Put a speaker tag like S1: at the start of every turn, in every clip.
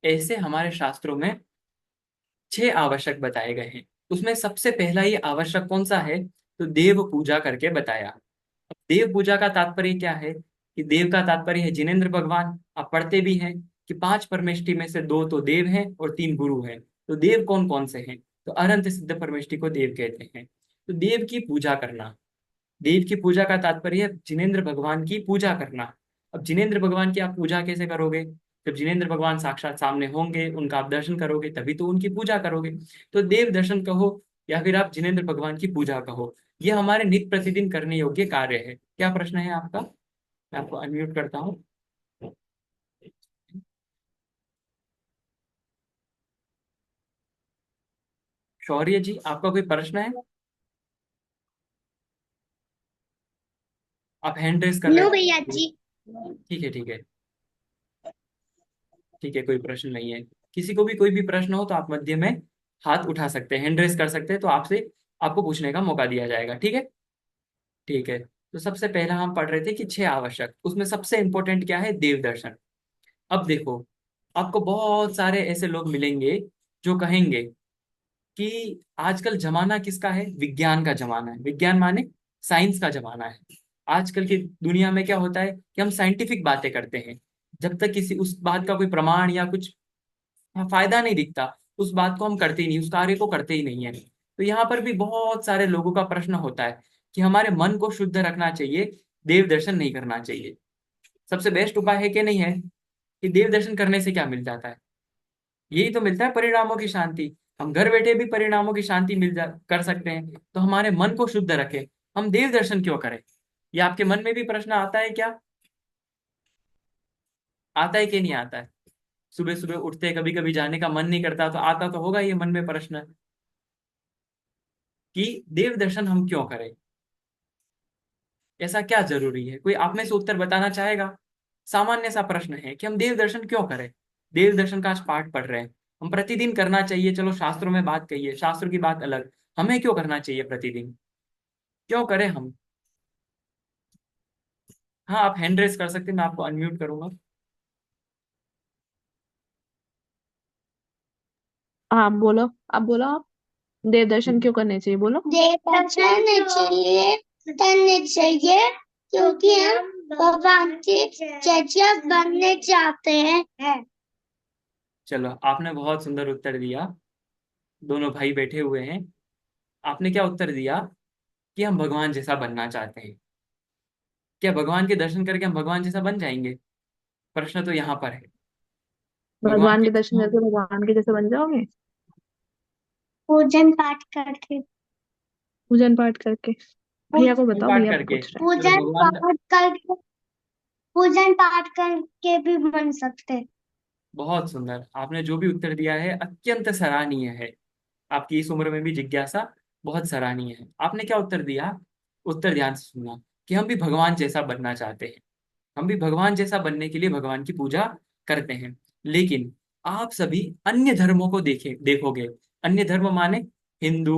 S1: ऐसे हमारे शास्त्रों में 6 आवश्यक बताए गए हैं। उसमें सबसे पहला ये आवश्यक कौन सा है? तो देव पूजा करके बताया। देव पूजा का तात्पर्य क्या है? कि देव का तात्पर्य है जिनेंद्र भगवान। आप पढ़ते भी हैं कि 5 परमेष्टि में से 2 तो देव हैं और 3 गुरु हैं। तो देव कौन कौन से हैं? तो अनंत सिद्ध परमेष्टि को देव कहते हैं। तो देव की पूजा करना, देव की पूजा का तात्पर्य है जिनेंद्र भगवान की पूजा करना। अब जिनेंद्र भगवान की आप पूजा कैसे करोगे? जब जिनेंद्र भगवान साक्षात सामने होंगे, उनका आप दर्शन करोगे, तभी तो उनकी पूजा करोगे। तो देव दर्शन कहो या फिर आप जिनेंद्र भगवान की पूजा कहो, यह हमारे नित्य प्रतिदिन करने योग्य कार्य है। क्या प्रश्न है आपका? मैं आपको अनम्यूट करता हूँ। शौर्य जी, आपका कोई प्रश्न है? आप हैंड रेस कर रहे
S2: नो भैया
S1: थे।
S2: जी।
S1: ठीक है, ठीक है। ठीक है, कोई प्रश्न नहीं है। किसी को भी कोई भी प्रश्न हो तो आप मध्य में हाथ उठा सकते हैं, हैंड रेस कर सकते हैं, तो आपसे आपको पूछने का मौका दिया जाएगा। ठीक है। ठीक है। तो सबसे पहला हम पढ़ रहे थे कि 6 आवश्यक, उसमें सबसे इंपॉर्टेंट क्या है? देव दर्शन। अब देखो, आपको बहुत सारे ऐसे लोग मिलेंगे जो कहेंगे कि आजकल जमाना किसका है? विज्ञान का जमाना है। विज्ञान माने साइंस का जमाना है। आजकल की दुनिया में क्या होता है कि हम साइंटिफिक बातें करते हैं। जब तक किसी उस बात का कोई प्रमाण या कुछ फायदा नहीं दिखता, उस बात को हम करते ही नहीं, उस कार्य को करते ही नहीं है। तो यहाँ पर भी बहुत सारे लोगों का प्रश्न होता है कि हमारे मन को शुद्ध रखना चाहिए, देव दर्शन नहीं करना चाहिए। सबसे बेस्ट उपाय है कि नहीं है? कि देव दर्शन करने से क्या मिल जाता है? यही तो मिलता है, परिणामों की शांति। हम घर बैठे भी परिणामों की शांति मिल जा कर सकते हैं। तो हमारे मन को शुद्ध रखें, हम देव दर्शन क्यों करें? ये आपके मन में भी प्रश्न आता है क्या? आता है कि नहीं आता है? सुबह सुबह उठते कभी कभी जाने का मन नहीं करता, तो आता तो होगा ये मन में प्रश्न कि देव दर्शन हम क्यों करें? ऐसा क्या जरूरी है? कोई आप में से उत्तर बताना चाहेगा? सामान्य सा प्रश्न है कि हम देव दर्शन क्यों करें। देव दर्शन का आज पाठ पढ़ रहे हैं, हम प्रतिदिन करना चाहिए। चलो शास्त्रों में बात कही है, शास्त्रों की बात अलग, हमें क्यों करना चाहिए प्रतिदिन? क्यों करें हम? हाँ, आप हैंड रेस कर सकते हैं, मैं आपको अनम्यूट करूंगा।
S2: हाँ बोलो। अब बोलो आप। देव दर्शन क्यों करने चाहिए, बोलो। देवता करने चाहिए, करने चाहिए क्योंकि हम भगवान के चचा बनने चाहते हैं।
S1: चलो, आपने बहुत सुंदर उत्तर दिया। दोनों भाई बैठे हुए हैं। आपने क्या उत्तर दिया? कि हम भगवान जैसा बनना चाहते हैं। क्या भगवान के दर्शन करके हम भगवान जैसा बन जाएंगे? प्रश्न तो यहाँ पर है। भगवान
S2: भगवान
S1: के
S2: के दर्शन करके भगवान के जैसे बन जाओगे। पूजन पाठ करके। पूजन पाठ करके। भैया को
S1: पूजन
S2: बताओ,
S1: पाठ
S2: भैया
S1: करके,
S2: पूछ रहे हैं।
S1: चलो
S2: पूजन
S1: भगवान का।
S2: पाठ करके। पूजन पाठ करके भी बन सकते।
S1: बहुत सुंदर, आपने जो भी उत्तर दिया है अत्यंत सराहनीय है। आपकी इस उम्र में भी जिज्ञासा बहुत सराहनीय है। आपने क्या उत्तर दिया? उत्तर ध्यान से सुनना। कि हम भी भगवान जैसा बनना चाहते हैं। हम भी भगवान जैसा बनने के लिए भगवान की पूजा करते हैं। लेकिन आप सभी अन्य धर्मों को देखोगे। अन्य धर्म माने हिंदू,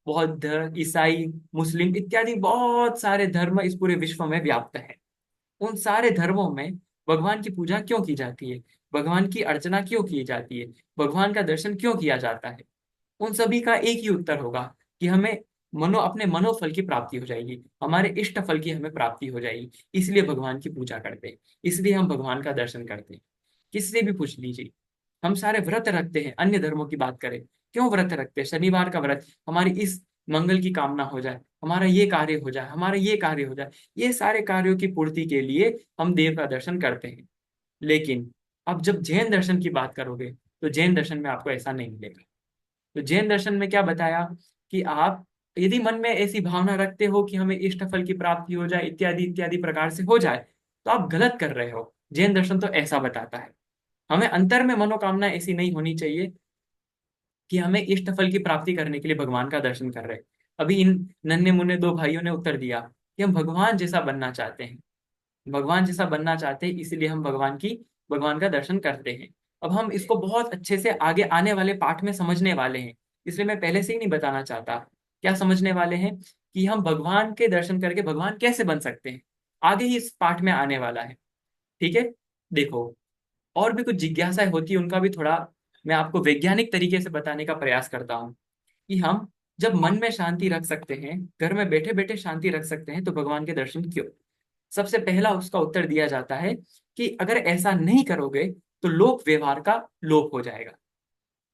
S1: बौद्ध, ईसाई, मुस्लिम इत्यादि बहुत सारे धर्म इस पूरे विश्व में व्याप्त हैं। उन सारे धर्मों में भगवान की पूजा क्यों की जाती है? भगवान की अर्चना क्यों की जाती है? भगवान का दर्शन क्यों किया जाता है? उन सभी का एक ही उत्तर होगा कि हमें अपने मनोफल की प्राप्ति हो जाएगी, हमारे इष्ट फल की हमें प्राप्ति हो जाएगी। इसलिए भगवान की पूजा करते हैं, इसलिए हम भगवान का दर्शन करते हैं। किससे भी पूछ लीजिए। हम सारे व्रत रखते हैं, अन्य धर्मों की बात करें, क्यों व्रत रखते हैं? शनिवार का व्रत, हमारी इस मंगल की कामना हो जाए, हमारा ये कार्य हो जाए, हमारा ये कार्य हो जाए। ये सारे कार्यों की पूर्ति के लिए हम देव का दर्शन करते हैं। लेकिन अब जब जैन दर्शन की बात करोगे, तो जैन दर्शन में आपको ऐसा नहीं मिलेगा। तो जैन दर्शन में क्या बताया? कि आप यदि मन में ऐसी भावना रखते हो कि हमें इष्ट फल की प्राप्ति हो जाए, इत्यादि इत्यादि प्रकार से हो जाए, तो आप गलत कर रहे हो। जैन दर्शन तो ऐसा बताता है, हमें अंतर में मनोकामना ऐसी नहीं होनी चाहिए कि हमें इष्ट फल की प्राप्ति करने के लिए भगवान का दर्शन कर रहे हैं। अभी इन नन्हे मुन्ने 2 भाइयों ने उत्तर दिया कि हम भगवान जैसा बनना चाहते हैं। भगवान जैसा बनना चाहते हैं, इसलिए हम भगवान का दर्शन करते हैं। अब हम इसको बहुत अच्छे से आगे आने वाले पाठ में समझने वाले हैं, इसलिए मैं पहले से ही नहीं बताना चाहता। क्या समझने वाले हैं? कि हम भगवान के दर्शन करके भगवान कैसे बन सकते हैं, आगे ही इस पाठ में आने वाला है। ठीक है। देखो, और भी कुछ जिज्ञासाएं होती है, उनका भी थोड़ा मैं आपको वैज्ञानिक तरीके से बताने का प्रयास करता हूँ कि हम जब मन में शांति रख सकते हैं, घर में बैठे बैठे शांति रख सकते हैं, तो भगवान के दर्शन क्यों? सबसे पहला उसका उत्तर दिया जाता है कि अगर ऐसा नहीं करोगे तो लोक व्यवहार का लोप हो जाएगा।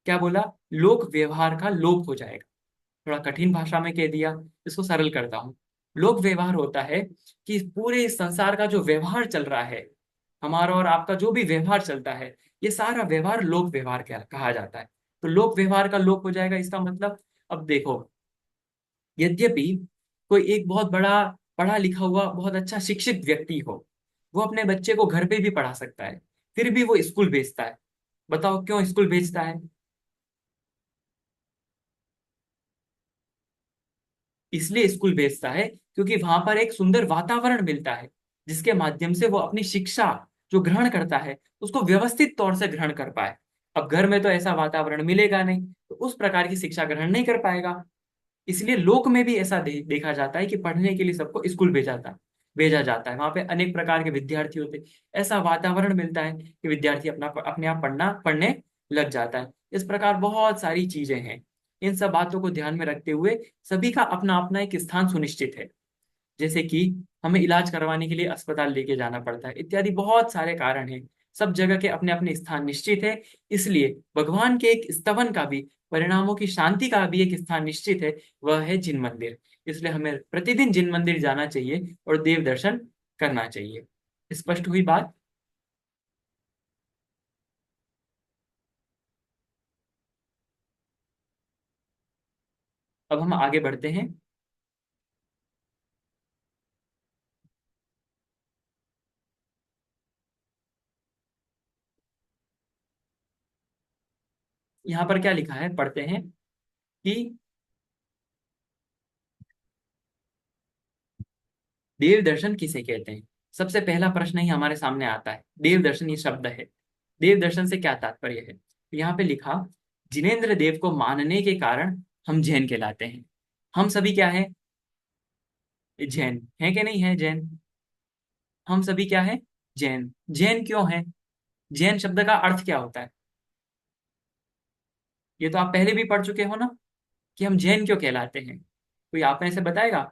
S1: क्या बोला? लोक व्यवहार का लोप हो जाएगा। थोड़ा कठिन भाषा में कह दिया, इसको सरल करता हूँ। लोक व्यवहार होता है कि पूरे इस संसार का जो व्यवहार चल रहा है, हमारा और आपका जो भी व्यवहार चलता है, ये सारा व्यवहार लोक व्यवहार कहा जाता है। तो लोक व्यवहार का लोप हो जाएगा, इसका मतलब, अब देखो, यद्यपि कोई एक बहुत बड़ा पढ़ा लिखा हुआ बहुत अच्छा शिक्षित व्यक्ति हो, वो अपने बच्चे को घर पे भी पढ़ा सकता है, फिर भी वो स्कूल भेजता है। बताओ क्यों स्कूल भेजता है? इसलिए स्कूल भेजता है क्योंकि वहां पर एक सुंदर वातावरण मिलता है, जिसके माध्यम से वो अपनी शिक्षा जो ग्रहण करता है उसको व्यवस्थित तौर से ग्रहण कर पाए। अब घर में तो ऐसा वातावरण मिलेगा नहीं, तो उस प्रकार की शिक्षा ग्रहण नहीं कर पाएगा। इसलिए लोक में भी ऐसा देखा जाता है कि पढ़ने के लिए सबको स्कूल भेजा जाता है। वहां पे अनेक प्रकार के विद्यार्थी होते हैं, ऐसा वातावरण मिलता है कि विद्यार्थी अपने आप पढ़ने लग जाता है। इस प्रकार बहुत सारी चीजें हैं। इन सब बातों को ध्यान में रखते हुए सभी का अपना अपना एक स्थान सुनिश्चित है। जैसे कि हमें इलाज करवाने के लिए अस्पताल लेके जाना पड़ता है, इत्यादि बहुत सारे कारण हैं। सब जगह के अपने अपने स्थान निश्चित है। इसलिए भगवान के एक स्तवन का भी, परिणामों की शांति का भी एक स्थान निश्चित है, वह है जिन मंदिर। इसलिए हमें प्रतिदिन जिन मंदिर जाना चाहिए और देव दर्शन करना चाहिए। स्पष्ट हुई बात? अब हम आगे बढ़ते हैं। यहाँ पर क्या लिखा है, पढ़ते हैं कि देव दर्शन किसे कहते हैं। सबसे पहला प्रश्न ही हमारे सामने आता है, देव दर्शन ये शब्द है, देव दर्शन से क्या तात्पर्य है? तो यहाँ पे लिखा, जिनेन्द्र देव को मानने के कारण हम जैन कहलाते हैं। हम सभी क्या है? जैन है कि नहीं है? जैन। हम सभी क्या है? जैन। जैन क्यों है? जैन शब्द का अर्थ क्या होता है? ये तो आप पहले भी पढ़ चुके हो ना, कि हम जैन क्यों कहलाते हैं। कोई आप में से बताएगा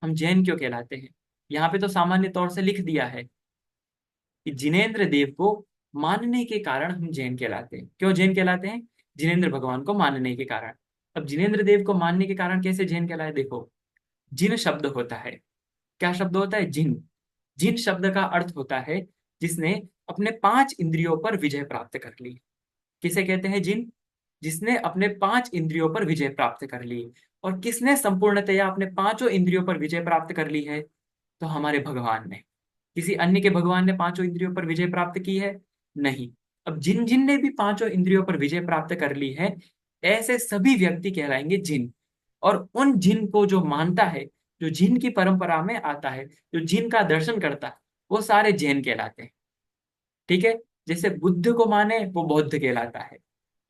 S1: हम जैन क्यों कहलाते हैं? यहाँ पे तो सामान्य तौर से लिख दिया है कि जिनेन्द्र देव को मानने के कारण हम जैन कहलाते हैं। क्यों जैन कहलाते हैं? जिनेन्द्र भगवान को मानने के कारण। अब जिनेन्द्र देव को मानने के कारण कैसे जैन कहलाए? देखो, जिन शब्द होता है, क्या शब्द होता है? जिन। जिन शब्द का अर्थ होता है जिसने अपने पांच इंद्रियों पर विजय प्राप्त कर ली। किसे कहते हैं जिन? जिसने अपने पांच इंद्रियों पर विजय प्राप्त कर ली। और किसने संपूर्णतया अपने पांचों इंद्रियों पर विजय प्राप्त कर ली है? तो हमारे भगवान ने। किसी अन्य के भगवान ने पांचों इंद्रियों पर विजय प्राप्त की है? नहीं। अब जिन जिन ने भी पांचों इंद्रियों पर विजय प्राप्त कर ली है, ऐसे सभी व्यक्ति कहलाएंगे जिन। और उन जिन को जो मानता है, जो जिन की परंपरा में आता है, जो जिन का दर्शन करता है, वो सारे जैन कहलाते हैं। ठीक है? जैसे बुद्ध को माने वो बौद्ध कहलाता है।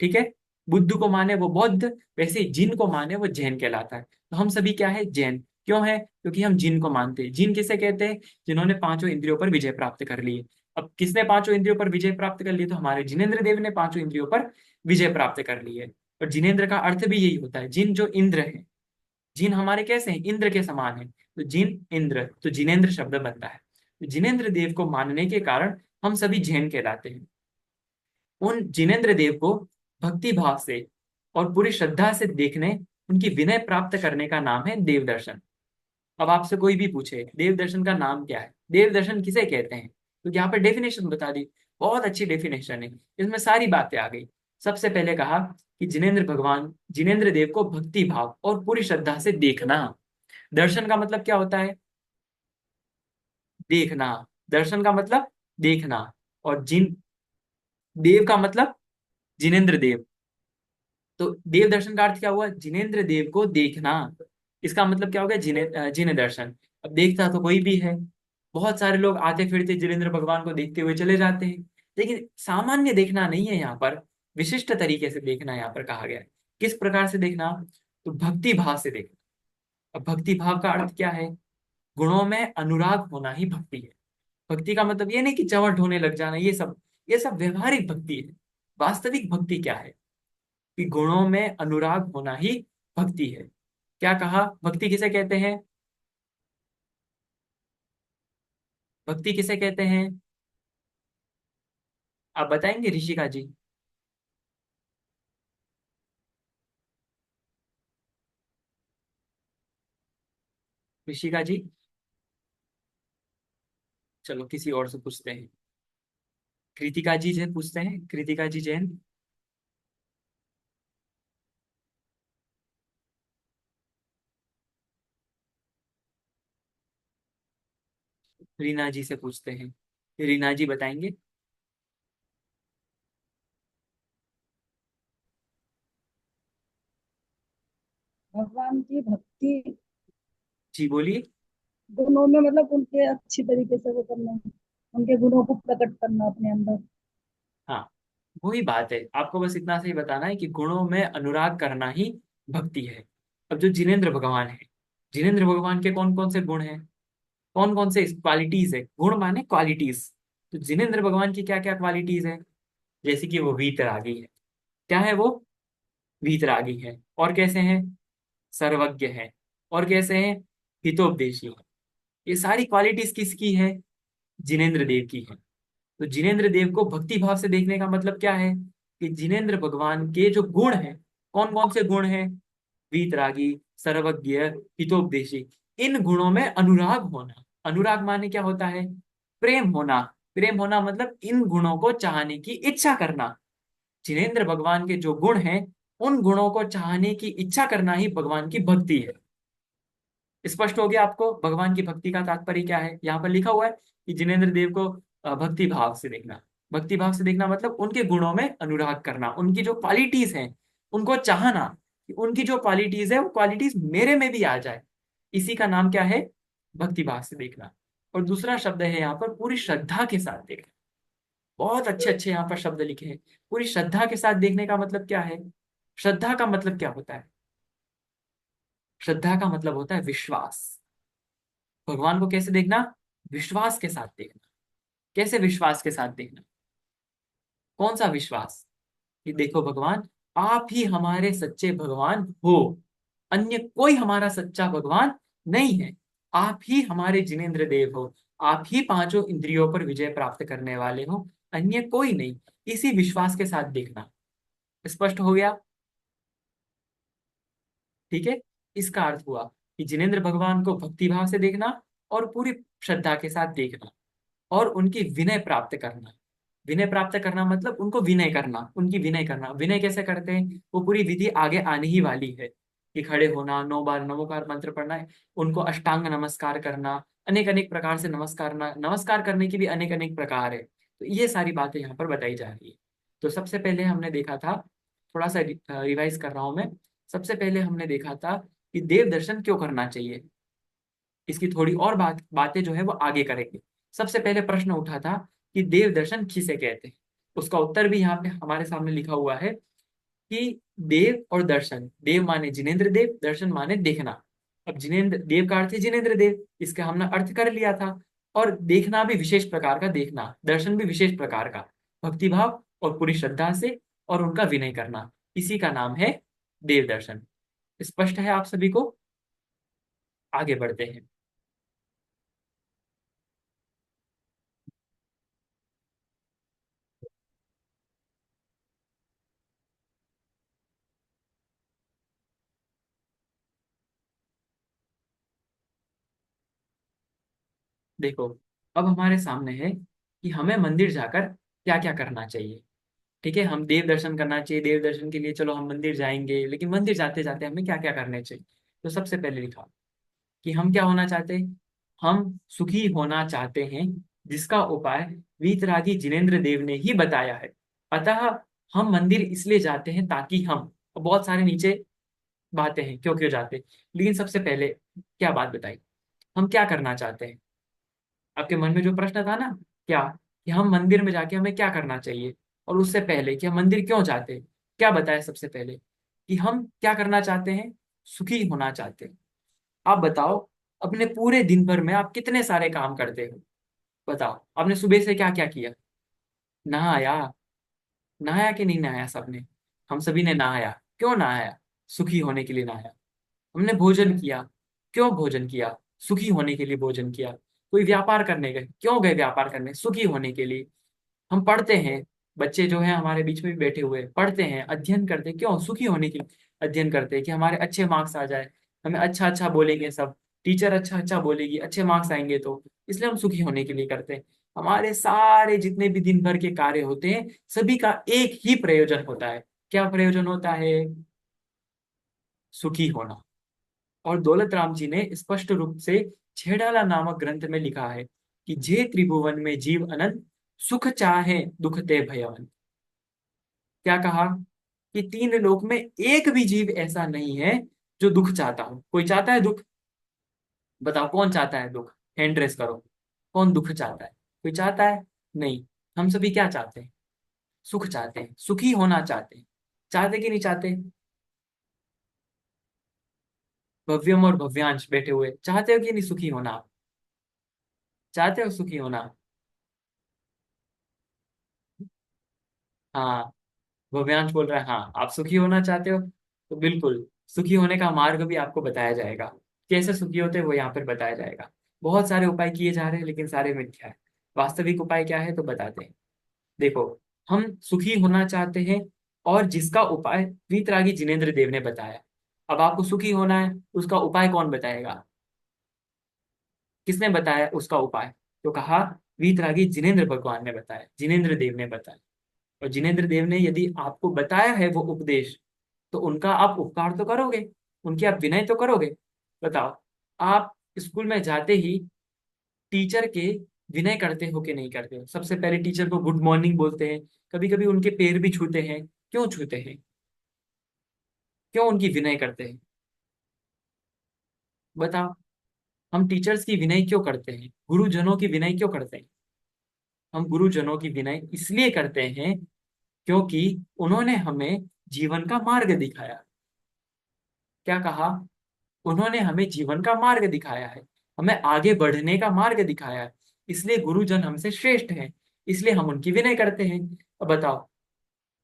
S1: ठीक है? बुद्ध को माने वो बौद्ध, वैसे ही जिन को माने वो जैन कहलाता है। तो हम सभी क्या है? जैन। क्यों है? क्योंकि हम जिन को मानते हैं। जिन किसे कहते हैं? जिन्होंने पांचों इंद्रियों पर विजय प्राप्त कर ली है। अब किसने पांचों इंद्रियों पर विजय प्राप्त कर ली? तो हमारे जिनेन्द्र देव ने पांचों इंद्रियों पर विजय प्राप्त कर ली है। और जिनेन्द्र का अर्थ भी यही होता है, जिन जो इंद्र है। जिन हमारे कैसे हैं? इंद्र के समान है। तो जिन इंद्र, तो जिनेन्द्र शब्द बनता है। तो जिनेन्द्र देव को मानने के कारण हम सभी जैन कहलाते हैं। उन जिनेन्द्र देव को भक्ति भाव से और पूरी श्रद्धा से देखने, उनकी विनय प्राप्त करने का नाम है देव दर्शन। अब आपसे कोई भी पूछे देव दर्शन का नाम क्या है, देव दर्शन किसे कहते हैं, तो यहाँ पर डेफिनेशन बता दी। बहुत अच्छी डेफिनेशन है, इसमें सारी बातें आ गई। सबसे पहले कहा कि जिनेन्द्र देव को भक्ति भाव और पूरी श्रद्धा से देखना। दर्शन का मतलब क्या होता है? देखना। दर्शन का मतलब देखना। और जिन देव का मतलब जिनेन्द्र देव। तो देव दर्शन का अर्थ क्या हुआ? जिनेन्द्र देव को देखना। इसका मतलब क्या हो गया? जिने दर्शन। अब देखता तो कोई भी है, बहुत सारे लोग आते फिरते जिनेन्द्र भगवान को देखते हुए चले जाते हैं, लेकिन सामान्य देखना नहीं है यहाँ पर, विशिष्ट तरीके से देखना यहाँ पर कहा गया है। किस प्रकार से देखना? तो भक्ति भाव से देखना। अब भक्ति भाव का अर्थ क्या है? गुणों में अनुराग होना ही भक्ति है। भक्ति का मतलब ये नहीं कि चंवर ढोने लग जाना, ये सब व्यवहारिक भक्ति है। वास्तविक भक्ति क्या है? कि गुणों में अनुराग होना ही भक्ति है। क्या कहा? भक्ति किसे कहते हैं? भक्ति किसे कहते हैं? आप बताएंगे ऋषिका जी? ऋषिका जी, चलो किसी और से पूछते हैं। कृतिका जी से पूछते हैं, कृतिका जी जैन। रीना जी से पूछते हैं, रीना जी बताएंगे।
S3: भगवान की भक्ति
S1: जी बोलिए।
S3: गुणों में मतलब उनके अच्छी तरीके से वो करना, उनके गुणों को प्रकट करना अपने अंदर।
S1: हाँ, वही बात है, आपको बस इतना सही बताना है कि गुणों में अनुराग करना ही भक्ति है। अब जो जिनेंद्र भगवान है, जिनेंद्र भगवान के कौन कौन से गुण हैं, कौन कौन से क्वालिटीज है? गुण माने क्वालिटीज। तो जिनेंद्र भगवान की क्या क्या क्वालिटीज है? जैसे कि वो वीतरागी है। क्या है वो? वीतरागी है। और कैसे हैं? सर्वज्ञ है। और कैसे हैं? हितोपदेशी है। ये सारी क्वालिटीज किसकी है? जिनेंद्र देव की है। तो जिनेंद्र देव को भक्ति भाव से देखने का मतलब क्या है? कि जिनेंद्र भगवान के जो गुण हैं, कौन कौन से गुण हैं? वीतरागी, सर्वज्ञ, हितोपदेशी। इन गुणों में अनुराग होना। अनुराग माने क्या होता है? प्रेम होना। प्रेम होना मतलब इन गुणों को चाहने की इच्छा करना। जिनेंद्र भगवान के जो गुण हैं, उन गुणों को चाहने की इच्छा करना ही भगवान की भक्ति है। स्पष्ट हो गया आपको भगवान की भक्ति का तात्पर्य क्या है? यहाँ पर लिखा हुआ है कि जिनेंद्र देव को भक्ति भाव से देखना। भक्ति भाव से देखना मतलब उनके गुणों में अनुराग करना, उनकी जो क्वालिटीज हैं उनको चाहना, कि उनकी जो क्वालिटीज है वो क्वालिटीज मेरे में भी आ जाए। इसी का नाम क्या है? भक्ति भाव से देखना। और दूसरा शब्द है यहाँ पर पूरी श्रद्धा के साथ देखना। बहुत अच्छे अच्छे यहाँ पर शब्द लिखे हैं। पूरी श्रद्धा के साथ देखने का मतलब क्या है? श्रद्धा का मतलब क्या होता है? श्रद्धा का मतलब होता है विश्वास। भगवान को कैसे देखना? विश्वास के साथ देखना। कैसे विश्वास के साथ देखना? कौन सा विश्वास? कि देखो भगवान, आप ही हमारे सच्चे भगवान हो, अन्य कोई हमारा सच्चा भगवान नहीं है। आप ही हमारे जिनेंद्र देव हो, आप ही पांचों इंद्रियों पर विजय प्राप्त करने वाले हो, अन्य कोई नहीं। इसी विश्वास के साथ देखना। स्पष्ट हो गया? ठीक है। इसका अर्थ हुआ कि जिनेंद्र भगवान को भक्ति भाव से देखना और पूरी श्रद्धा के साथ देखना और उनकी विनय प्राप्त करना। विनय प्राप्त करना मतलब उनको विनय करना, उनकी विनय करना। विनय कैसे करते हैं? वो पूरी विधि आगे आने ही वाली है कि खड़े होना, 9 बार नमोकार मंत्र पढ़ना है, उनको अष्टांग नमस्कार करना, अनेक अनेक प्रकार से नमस्कार नमस्कार करने की भी अनेक अनेक प्रकार है। तो ये सारी बातें यहाँ पर बताई जा रही है। तो सबसे पहले हमने देखा था, थोड़ा सा रिवाइज कर रहा हूं मैं। सबसे पहले हमने देखा था कि देव दर्शन क्यों करना चाहिए। इसकी थोड़ी और बातें जो है वो आगे करेंगे। सबसे पहले प्रश्न उठा था कि देव दर्शन किसे कहते हैं। उसका उत्तर भी यहाँ पे हमारे सामने लिखा हुआ है कि देव और दर्शन, देव माने जिनेंद्र देव, दर्शन माने देखना। अब जिनेंद्र देव का अर्थ है जिनेंद्र देव, इसका हमने अर्थ कर लिया था। और देखना भी विशेष प्रकार का देखना, दर्शन भी विशेष प्रकार का, भक्ति भाव और पूरी श्रद्धा से और उनका विनय करना, इसी का नाम है देव दर्शन। स्पष्ट है आप सभी को? आगे बढ़ते हैं। देखो, अब हमारे सामने है कि हमें मंदिर जाकर क्या क्या करना चाहिए। ठीक है, हम देव दर्शन करना चाहिए, देव दर्शन के लिए चलो हम मंदिर जाएंगे, लेकिन मंदिर जाते जाते हमें क्या क्या करने चाहिए? तो सबसे पहले लिखा कि हम क्या होना चाहते हैं? हम सुखी होना चाहते हैं, जिसका उपाय वीतरागी जिनेंद्र देव ने ही बताया है। अतः हम मंदिर इसलिए जाते हैं ताकि हम, बहुत सारे नीचे बातें हैं क्यों क्यों जाते हैं, लेकिन सबसे पहले क्या बात बताई? हम क्या करना चाहते हैं? आपके मन में जो प्रश्न था ना, क्या, कि हम मंदिर में जाके हमें क्या करना चाहिए, और उससे पहले कि हम मंदिर क्यों जाते हैं, क्या बताया सबसे पहले? कि हम क्या करना चाहते हैं? सुखी होना चाहते हैं। आप बताओ, अपने पूरे दिन भर में आप कितने सारे काम करते हो? बताओ आपने सुबह से क्या क्या किया? नहाया? नहाया कि नहीं नहाया सबने? हम सभी ने नहाया। क्यों नहाया? सुखी होने के लिए नहाया। हमने भोजन किया। क्यों भोजन किया? सुखी होने के लिए भोजन किया। कोई व्यापार करने गए, क्यों गए व्यापार करने? सुखी होने के लिए। हम पढ़ते हैं, बच्चे जो हैं हमारे बीच में भी बैठे हुए पढ़ते हैं, अध्ययन करते हैं, क्यों? सुखी होने के लिए अध्ययन करते हैं कि हमारे अच्छे मार्क्स आ जाए, हमें अच्छा अच्छा बोलेंगे सब, टीचर अच्छा अच्छा बोलेगी, अच्छे मार्क्स आएंगे तो, इसलिए हम सुखी होने के लिए करते हैं। हमारे सारे जितने भी दिन भर के कार्य होते हैं, सभी का एक ही प्रयोजन होता है। क्या प्रयोजन होता है? सुखी होना। और दौलत राम जी ने स्पष्ट रूप से छेड़ाला नामक ग्रंथ में लिखा है कि जे त्रिभुवन में जीव अनंत, सुख चाहे दुख ते भयवंत। क्या कहा? कि तीन लोक में एक भी जीव ऐसा नहीं है जो दुख चाहता हो। कोई चाहता है दुख? बताओ कौन चाहता है दुख? हैंड रेस करो। कौन दुख चाहता है? कोई चाहता है? नहीं। हम सभी क्या चाहते हैं? सुख चाहते हैं, सुखी होना चाहते हैं। चाहते कि नहीं चाहते? भव्यम और भव्यांश बैठे हुए, चाहते हो कि नहीं सुखी होना आप? चाहते हो सुखी होना? हाँ। भव्यांश बोल रहा है हाँ आप सुखी होना चाहते हो, तो बिल्कुल सुखी होने का मार्ग भी आपको बताया जाएगा। कैसे सुखी होते हैं वो यहाँ पर बताया जाएगा। बहुत सारे उपाय किए जा रहे हैं लेकिन सारे मिथ्या है। वास्तविक उपाय क्या है तो बताते हैं। देखो, हम सुखी होना चाहते हैं, और जिसका उपाय वीतरागी जिनेंद्र देव ने बताया। अब आपको सुखी होना है, उसका उपाय कौन बताएगा? किसने बताया उसका उपाय? तो कहा वीतरागी जिनेंद्र भगवान ने बताया, जिनेंद्र देव ने बताया। और जिनेंद्र देव ने यदि आपको बताया है वो उपदेश, तो उनका आप उपकार तो करोगे, उनकी आप विनय तो करोगे। बताओ, आप स्कूल में जाते ही टीचर के विनय करते हो कि नहीं करते हो? सबसे पहले टीचर को गुड मॉर्निंग बोलते हैं, कभी कभी उनके पैर भी छूते हैं। क्यों छूते हैं? क्यों उनकी विनय करते हैं? बताओ। हम टीचर्स की विनय क्यों करते हैं? गुरुजनों की विनय क्यों करते हैं? हम गुरुजनों की विनय इसलिए करते हैं क्योंकि उन्होंने हमें जीवन का मार्ग दिखाया। क्या कहा? उन्होंने हमें जीवन का मार्ग दिखाया है, हमें आगे बढ़ने का मार्ग दिखाया है। इसलिए गुरुजन हमसे श्रेष्ठ हैं, इसलिए हम उनकी विनय करते हैं। अब बताओ,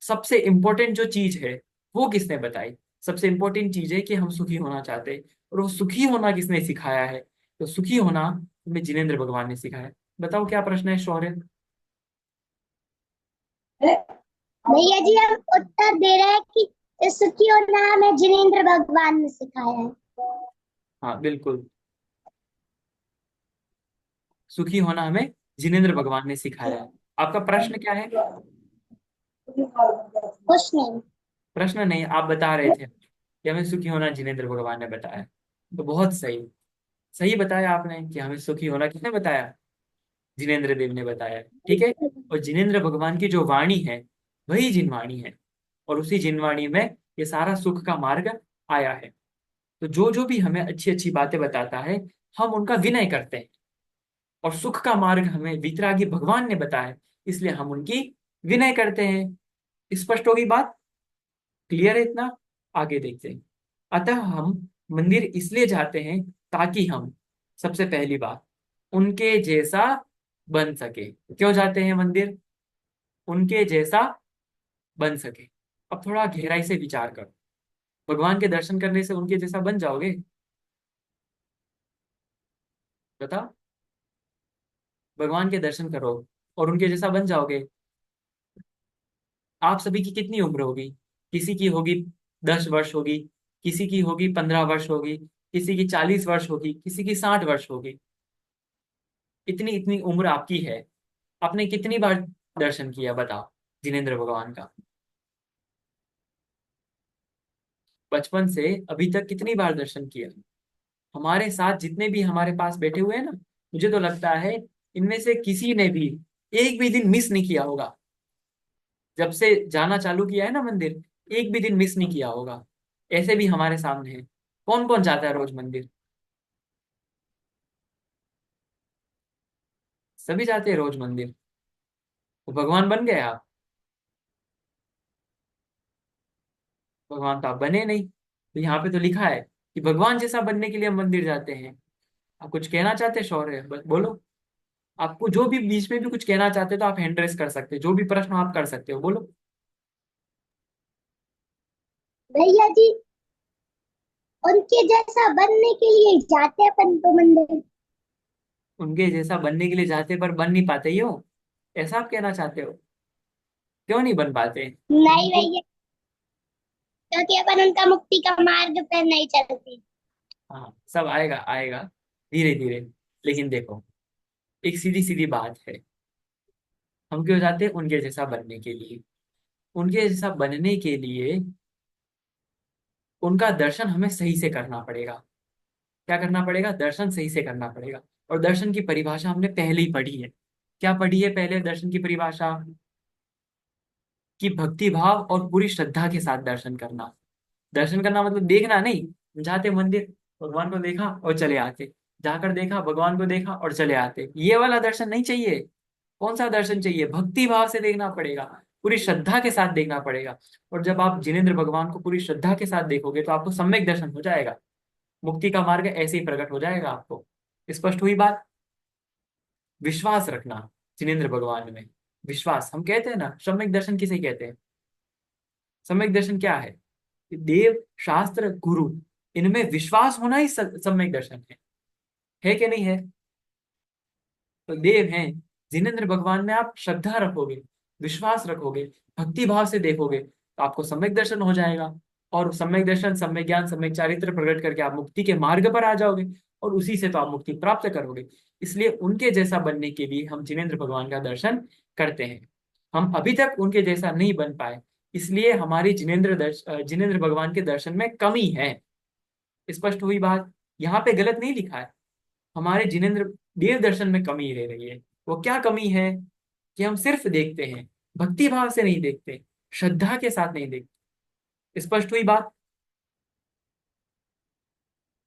S1: सबसे इंपॉर्टेंट जो चीज है वो किसने बताई? सबसे इंपॉर्टेंट चीज है कि हम सुखी होना चाहते हैं, और वो सुखी होना किसने सिखाया है? तो सुखी होना हमें जिनेंद्र भगवान ने सिखाया। बताओ क्या प्रश्न है शौर्य?
S2: भैया जी हम उत्तर दे रहे हैं कि सुखी होना हमें जिनेंद्र भगवान ने सिखाया है।
S1: हाँ बिल्कुल, सुखी होना हमें जिनेंद्र भगवान ने सिखाया है। आपका प्रश्न क्या है?
S2: कुछ नहीं।
S1: प्रश्न नहीं, आप बता रहे थे कि हमें सुखी होना जिनेंद्र भगवान ने बताया। तो बहुत सही, सही बताया आपने कि हमें सुखी होना किसने बताया? जिनेंद्र देव ने बताया। ठीक है। और जिनेंद्र भगवान की जो वाणी है वही जिनवाणी है, और उसी जिनवाणी में ये सारा सुख का मार्ग आया है। तो जो जो भी हमें अच्छी अच्छी बातें बताता है, हम उनका विनय करते हैं। और सुख का मार्ग हमें वितरागी भगवान ने बताया, इसलिए हम उनकी विनय करते हैं। स्पष्ट होगी बात? क्लियर है इतना? आगे देखते हैं। अतः हम मंदिर इसलिए जाते हैं ताकि हम, सबसे पहली बात, उनके जैसा बन सके। क्यों जाते हैं मंदिर? उनके जैसा बन सके। अब थोड़ा गहराई से विचार करो, भगवान के दर्शन करने से उनके जैसा बन जाओगे? बताओ। भगवान के दर्शन करो और उनके जैसा बन जाओगे? आप सभी की कितनी उम्र होगी? किसी की होगी 10 वर्ष होगी, किसी की होगी 15 वर्ष होगी, किसी की 40 वर्ष होगी, किसी की 60 वर्ष होगी। इतनी इतनी उम्र आपकी है। आपने कितनी बार दर्शन किया बताओ जिनेंद्र भगवान का? बचपन से अभी तक कितनी बार दर्शन किया? हमारे साथ जितने भी हमारे पास बैठे हुए हैं ना, मुझे तो लगता है इनमें से किसी ने भी एक भी दिन मिस नहीं किया होगा। जब से जाना चालू किया है ना मंदिर, एक भी दिन मिस नहीं किया होगा। ऐसे भी हमारे सामने है। कौन कौन जाता है रोज मंदिर? सभी जाते हैं रोज मंदिर। तो भगवान बन गए आप? भगवान तो आप बने नहीं। तो यहाँ पे तो लिखा है कि भगवान जैसा बनने के लिए हम मंदिर जाते हैं। आप कुछ कहना चाहते हैं शौर्य? बस बोलो। आपको जो भी बीच में भी कुछ कहना चाहते हो तो आप हैंड रेस कर सकते हो, जो भी प्रश्न आप कर सकते हो, बोलो।
S2: भैया जी, उनके जैसा बनने के लिए जाते हैं अपन तो मंदिर।
S1: उनके जैसा बनने के लिए चाहते पर बन नहीं पाते, यो ऐसा आप कहना चाहते हो? क्यों नहीं बन पाते?
S2: नहीं भैया, क्योंकि अपन उनका मुक्ति का मार्ग पर नहीं चलते।
S1: हाँ, सब आएगा आएगा, धीरे धीरे। लेकिन देखो, एक सीधी सीधी बात है, हम क्यों जाते हैं? उनके जैसा बनने के लिए। उनके जैसा बनने के लिए उनका दर्शन हमें सही से करना पड़ेगा। क्या करना पड़ेगा? दर्शन सही से करना पड़ेगा। और दर्शन की परिभाषा हमने पहले ही पढ़ी है। क्या पढ़ी है पहले दर्शन की परिभाषा? कि भक्ति भाव और पूरी श्रद्धा के साथ दर्शन करना। दर्शन करना मतलब देखना नहीं, जाते मंदिर, भगवान को देखा और चले आते, जाकर देखा भगवान को देखा और चले आते, ये वाला दर्शन नहीं चाहिए। कौन सा दर्शन चाहिए? भक्ति भाव से देखना पड़ेगा, पूरी श्रद्धा के साथ देखना पड़ेगा। और जब आप जिनेंद्र भगवान को पूरी श्रद्धा के साथ देखोगे तो आपको सम्यक दर्शन हो जाएगा। मुक्ति का मार्ग ऐसे ही प्रकट हो जाएगा आपको। स्पष्ट हुई बात? विश्वास रखना जिनेंद्र भगवान में। विश्वास, हम कहते हैं ना सम्यक दर्शन किसे कहते हैं? सम्यक दर्शन क्या है? कि देव, शास्त्र, गुरु, इनमें विश्वास होना ही सम्यक दर्शन है कि नहीं है? तो देव हैं, जिनेंद्र भगवान में आप श्रद्धा रखोगे, विश्वास रखोगे, भक्ति भाव से देखोगे तो आपको सम्यक दर्शन हो जाएगा। और सम्यक दर्शन, सम्यक ज्ञान, सम्यक चारित्र प्रकट करके आप मुक्ति के मार्ग पर आ जाओगे। और उसी से तो आप मुक्ति प्राप्त करोगे। इसलिए उनके जैसा बनने के लिए हम जिनेंद्र भगवान का दर्शन करते हैं। हम अभी तक उनके जैसा नहीं बन पाए, इसलिए हमारी जिनेंद्र भगवान के दर्शन में कमी है। स्पष्ट हुई बात? यहाँ पे गलत नहीं लिखा है। हमारे जिनेंद्र देव दर्शन में कमी रह रही है। वो क्या कमी है? कि हम सिर्फ देखते हैं, भक्ति भाव से नहीं देखते, श्रद्धा के साथ नहीं देखते। स्पष्ट हुई बात?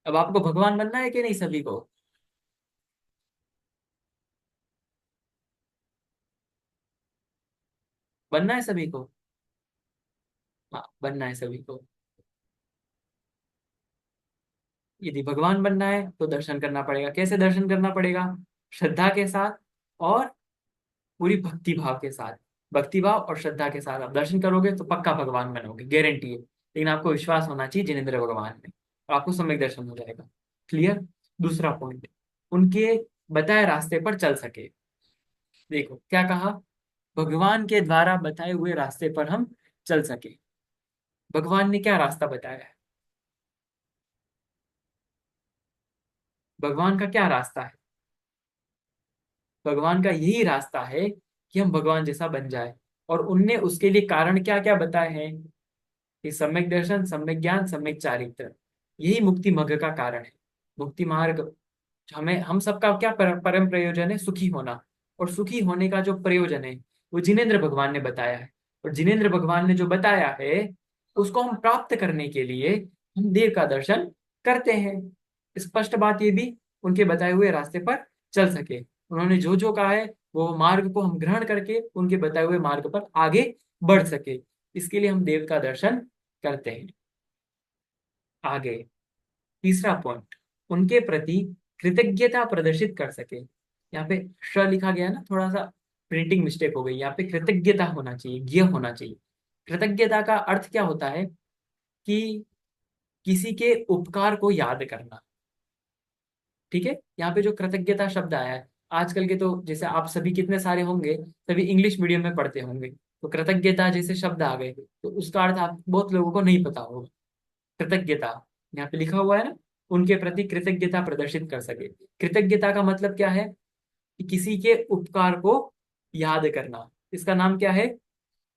S1: अब आपको भगवान बनना है कि नहीं सभी को? बनना है सभी को। हाँ, बनना है सभी को। यदि भगवान बनना है तो दर्शन करना पड़ेगा। कैसे दर्शन करना पड़ेगा? श्रद्धा के साथ और पूरी भक्ति भाव के साथ। भक्ति भाव और श्रद्धा के साथ आप दर्शन करोगे तो पक्का भगवान बनोगे, गारंटी है। लेकिन आपको विश्वास होना चाहिए जिनेंद्र भगवान में, और आपको सम्यक दर्शन हो जाएगा। क्लियर? दूसरा पॉइंट, उनके बताए रास्ते पर चल सके। देखो क्या कहा, भगवान के द्वारा बताए हुए रास्ते पर हम चल सके। भगवान ने क्या रास्ता बताया है? भगवान का क्या रास्ता है? भगवान का यही रास्ता है कि हम भगवान जैसा बन जाए। और उनने उसके लिए कारण क्या क्या बताए हैं? कि सम्यक दर्शन, सम्यक ज्ञान, सम्यक चारित्र, यही मुक्ति मार्ग का कारण है। मुक्ति मार्ग, हमें हम सबका क्या परम प्रयोजन है? सुखी होना। और सुखी होने का जो प्रयोजन है वो जिनेंद्र भगवान ने बताया है। और जिनेंद्र भगवान ने जो बताया है उसको हम प्राप्त करने के लिए हम देव का दर्शन करते हैं। स्पष्ट बात ये भी, उनके बताए हुए रास्ते पर चल सके। उन्होंने जो जो कहा है वो मार्ग को हम ग्रहण करके उनके बताए हुए मार्ग पर आगे बढ़ सके, इसके लिए हम देव का दर्शन करते हैं। आगे तीसरा पॉइंट, उनके प्रति कृतज्ञता प्रदर्शित कर सके। यहाँ पे श लिखा गया है ना, थोड़ा सा प्रिंटिंग मिस्टेक हो गई। यहाँ पे कृतज्ञता होना चाहिए, ज्ञ होना चाहिए। कृतज्ञता का अर्थ क्या होता है? कि किसी के उपकार को याद करना। ठीक है, यहाँ पे जो कृतज्ञता शब्द आया है, आजकल के तो जैसे आप सभी कितने सारे होंगे, सभी इंग्लिश मीडियम में पढ़ते होंगे, तो कृतज्ञता जैसे शब्द आ गए तो उसका अर्थ आप बहुत लोगों को नहीं पता होगा। कृतज्ञता यहाँ पे लिखा हुआ है ना, उनके प्रति कृतज्ञता प्रदर्शित कर सके। कृतज्ञता का मतलब क्या है? कि किसी के उपकार को याद करना, इसका नाम क्या है?